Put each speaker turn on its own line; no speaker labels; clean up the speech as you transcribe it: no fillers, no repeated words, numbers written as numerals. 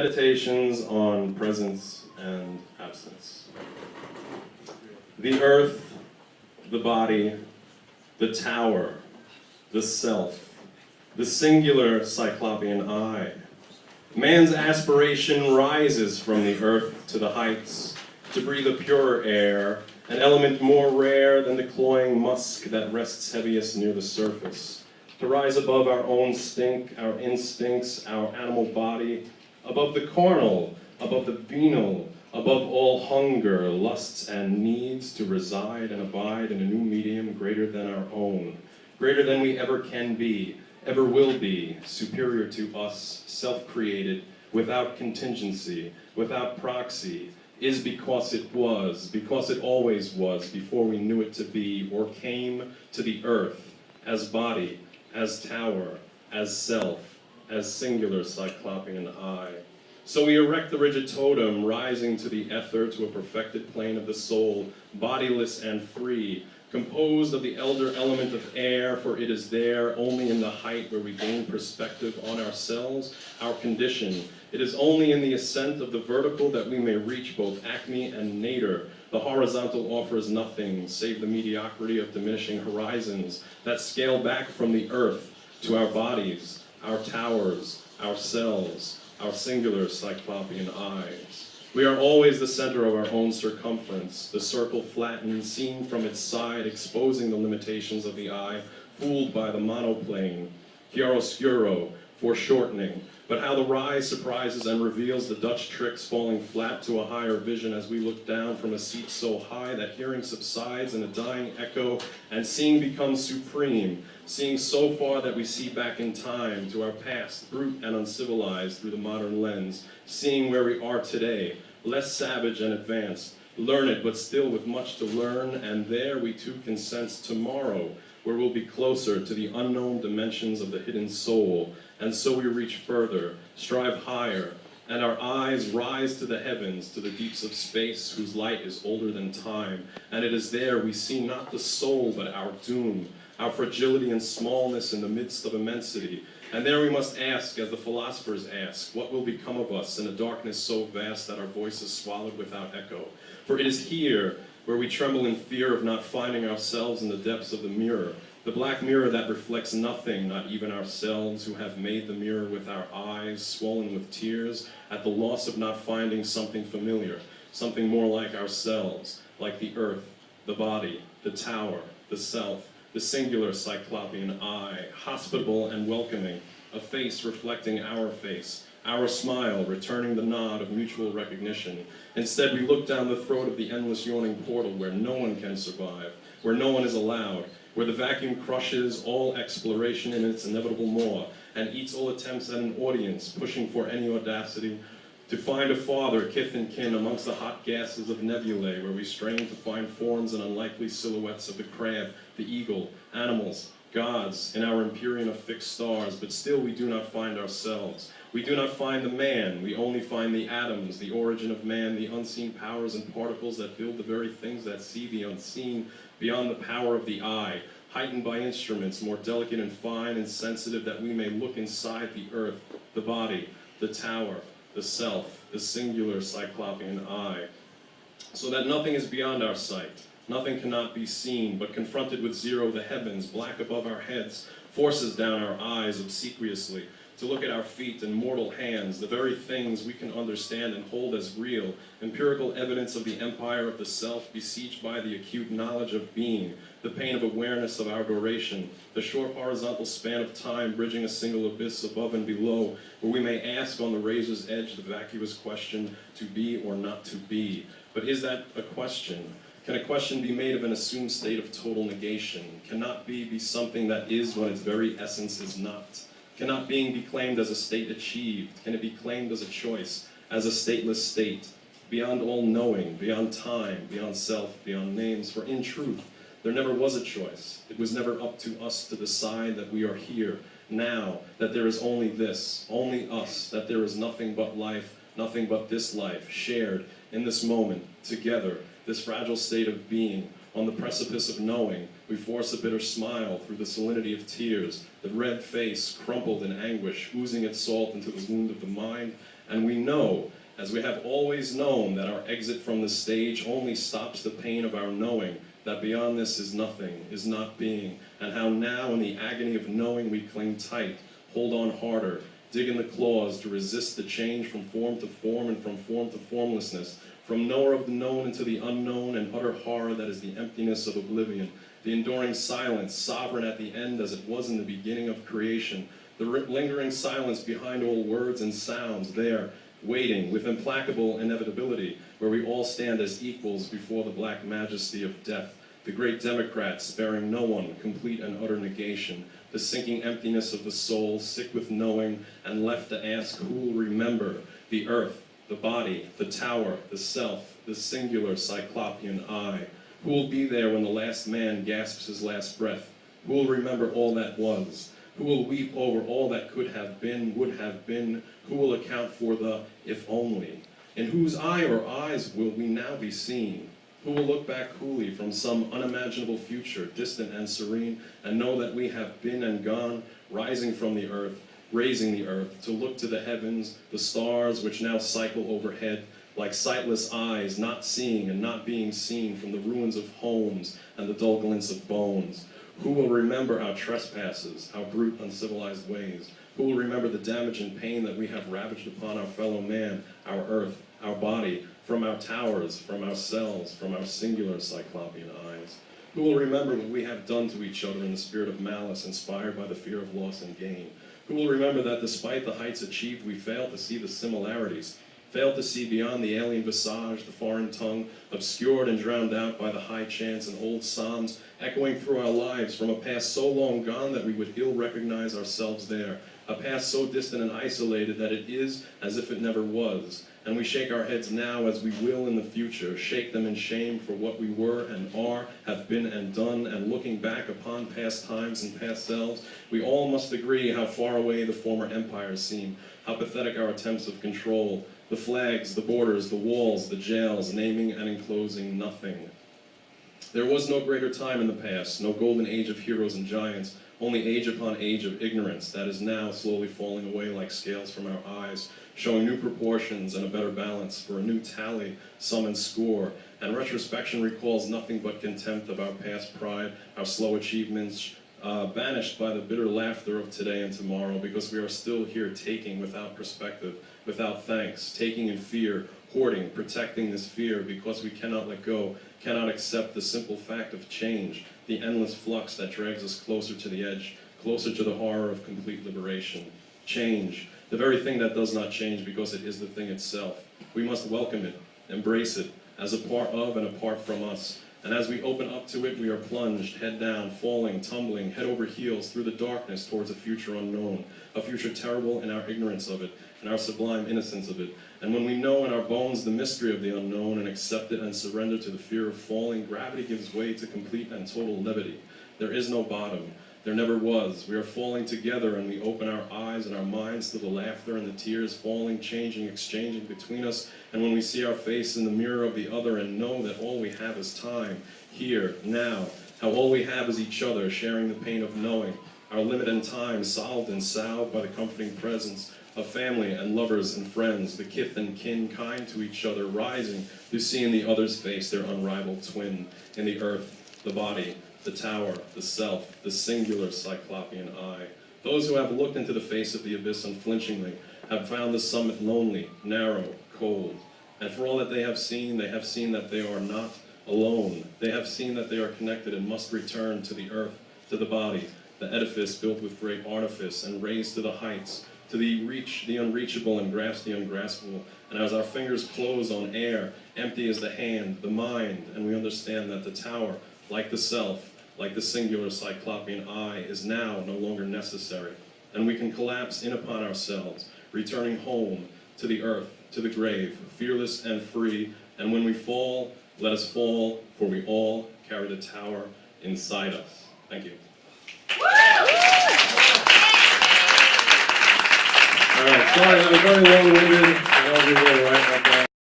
Meditations on presence and absence. The earth, the body, the tower, the self, the singular cyclopean I. Man's aspiration rises from the earth to the heights, to breathe a purer air, an element more rare than the cloying musk that rests heaviest near the surface, to rise above our own stink, our instincts, our animal body, above the carnal, above the venal, above all hunger, lusts, and needs, to reside and abide in a new medium greater than our own, greater than we ever can be, ever will be, superior to us, self-created, without contingency, without proxy, is because it always was, before we knew it to be, or came to the earth, as body, as tower, as self, as singular cyclopean I. So we erect the rigid totem, rising to the ether, to a perfected plane of the soul, bodiless and free, composed of the elder element of air, for it is there, only in the height where we gain perspective on ourselves, our condition. It is only in the ascent of the vertical that we may reach both acme and nadir. The horizontal offers nothing, save the mediocrity of diminishing horizons that scale back from the earth to our bodies, our towers, our cells, our singular cyclopean eyes. We are always the center of our own circumference, the circle flattened, seen from its side, exposing the limitations of the eye, fooled by the monoplane, chiaroscuro, foreshortening. But how the rise surprises and reveals the Dutch tricks, falling flat to a higher vision as we look down from a seat so high that hearing subsides in a dying echo, and seeing becomes supreme, seeing so far that we see back in time to our past, brute and uncivilized through the modern lens, seeing where we are today, less savage and advanced, learned but still with much to learn, and there we too can sense tomorrow, where we'll be closer to the unknown dimensions of the hidden soul. And so we reach further, strive higher, and our eyes rise to the heavens, to the deeps of space, whose light is older than time. And it is there we see not the soul, but our doom, our fragility and smallness in the midst of immensity. And there we must ask, as the philosophers ask, what will become of us in a darkness so vast that our voice is swallowed without echo? For it is here where we tremble in fear of not finding ourselves in the depths of the mirror, the black mirror that reflects nothing, not even ourselves, who have made the mirror with our eyes swollen with tears at the loss of not finding something familiar, something more like ourselves, like the earth, the body, the tower, the self, the singular cyclopean I, hospitable and welcoming, a face reflecting our face, our smile returning the nod of mutual recognition. Instead, we look down the throat of the endless yawning portal where no one can survive, where no one is allowed, where the vacuum crushes all exploration in its inevitable maw, and eats all attempts at an audience, pushing for any audacity to find a father, kith and kin, amongst the hot gases of nebulae, where we strain to find forms and unlikely silhouettes of the crab, the eagle, animals, gods, in our empyrean of fixed stars, but still we do not find ourselves. We do not find the man, we only find the atoms, the origin of man, the unseen powers and particles that build the very things that see the unseen beyond the power of the eye, heightened by instruments more delicate and fine and sensitive that we may look inside the earth, the body, the tower, the self, the singular cyclopean I, so that nothing is beyond our sight, nothing cannot be seen, but confronted with zero, the heavens, black above our heads, forces down our eyes obsequiously, to look at our feet and mortal hands, the very things we can understand and hold as real, empirical evidence of the empire of the self besieged by the acute knowledge of being, the pain of awareness of our duration, the short horizontal span of time bridging a single abyss above and below, where we may ask on the razor's edge the vacuous question, to be or not to be. But is that a question? Can a question be made of an assumed state of total negation? Cannot be something that is when its very essence is not? Cannot being be claimed as a state achieved? Can it be claimed as a choice, as a stateless state, beyond all knowing, beyond time, beyond self, beyond names? For in truth, there never was a choice. It was never up to us to decide that we are here, now, that there is only this, only us, that there is nothing but life, nothing but this life, shared in this moment, together, this fragile state of being. On the precipice of knowing, we force a bitter smile through the salinity of tears, the red face crumpled in anguish, oozing its salt into the wound of the mind, And we know, as we have always known, that our exit from the stage only stops the pain of our knowing that beyond this is nothing, is not being, and how now in the agony of knowing we cling tight, hold on harder, dig in the claws to resist the change from form to form and from form to formlessness, from knower of the known into the unknown and utter horror that is the emptiness of oblivion, the enduring silence, sovereign at the end as it was in the beginning of creation, the lingering silence behind all words and sounds there, waiting with implacable inevitability, where we all stand as equals before the black majesty of death, the great Democrat sparing no one, complete and utter negation, the sinking emptiness of the soul, sick with knowing, and left to ask who will remember the earth, the body, the tower, the self, the singular cyclopean I. Who will be there when the last man gasps his last breath? Who will remember all that was? Who will weep over all that could have been, would have been? Who will account for the if only? In whose eye or eyes will we now be seen? Who will look back coolly from some unimaginable future, distant and serene, and know that we have been and gone, rising from the earth, raising the earth, to look to the heavens, the stars which now cycle overhead, like sightless eyes, not seeing and not being seen from the ruins of homes and the dull glints of bones? Who will remember our trespasses, our brute, uncivilized ways? Who will remember the damage and pain that we have ravaged upon our fellow man, our earth, our body, from our towers, from our cells, from our singular cyclopean eyes? Who will remember what we have done to each other in the spirit of malice, inspired by the fear of loss and gain? Who will remember that despite the heights achieved, we failed to see the similarities, failed to see beyond the alien visage, the foreign tongue, obscured and drowned out by the high chants and old psalms, echoing through our lives from a past so long gone that we would ill recognize ourselves there, a past so distant and isolated that it is as if it never was. And we shake our heads now as we will in the future, shake them in shame for what we were and are, have been and done, and looking back upon past times and past selves, we all must agree how far away the former empires seem, how pathetic our attempts of control, the flags, the borders, the walls, the jails, naming and enclosing nothing. There was no greater time in the past, no golden age of heroes and giants, only age upon age of ignorance that is now slowly falling away like scales from our eyes, showing new proportions and a better balance for a new tally, sum and score, and retrospection recalls nothing but contempt of our past pride, our slow achievements, banished by the bitter laughter of today and tomorrow, because we are still here taking without perspective, without thanks, taking in fear, hoarding, protecting this fear, because we cannot let go, cannot accept the simple fact of change, the endless flux that drags us closer to the edge, closer to the horror of complete liberation. Change, the very thing that does not change because it is the thing itself. We must welcome it, embrace it, as a part of and apart from us. And as we open up to it, we are plunged, head down, falling, tumbling, head over heels through the darkness towards a future unknown, a future terrible in our ignorance of it, and our sublime innocence of it. And when we know in our bones the mystery of the unknown and accept it and surrender to the fear of falling, gravity gives way to complete and total levity. There is no bottom. There never was. We are falling together, and we open our eyes and our minds to the laughter and the tears falling, changing, exchanging between us. And when we see our face in the mirror of the other and know that all we have is time, here, now, how all we have is each other, sharing the pain of knowing, our limit in time solved and salved by the comforting presence of family and lovers and friends, the kith and kin kind to each other, rising to see in the other's face their unrivaled twin, in the earth, the body, the tower, the self, the singular cyclopean I. Those who have looked into the face of the abyss unflinchingly have found the summit lonely, narrow, cold. And for all that they have seen that they are not alone. They have seen that they are connected and must return to the earth, to the body, the edifice built with great artifice and raised to the heights, to reach the unreachable and grasp the ungraspable. And as our fingers close on air, empty is the hand, the mind, and we understand that the tower, like the self, like the singular cyclopean I, is now no longer necessary. And we can collapse in upon ourselves, returning home to the earth, to the grave, fearless and free. And when we fall, let us fall, for we all carry the tower inside us. Thank you. All right, sorry, that was very long-winded. I know we were right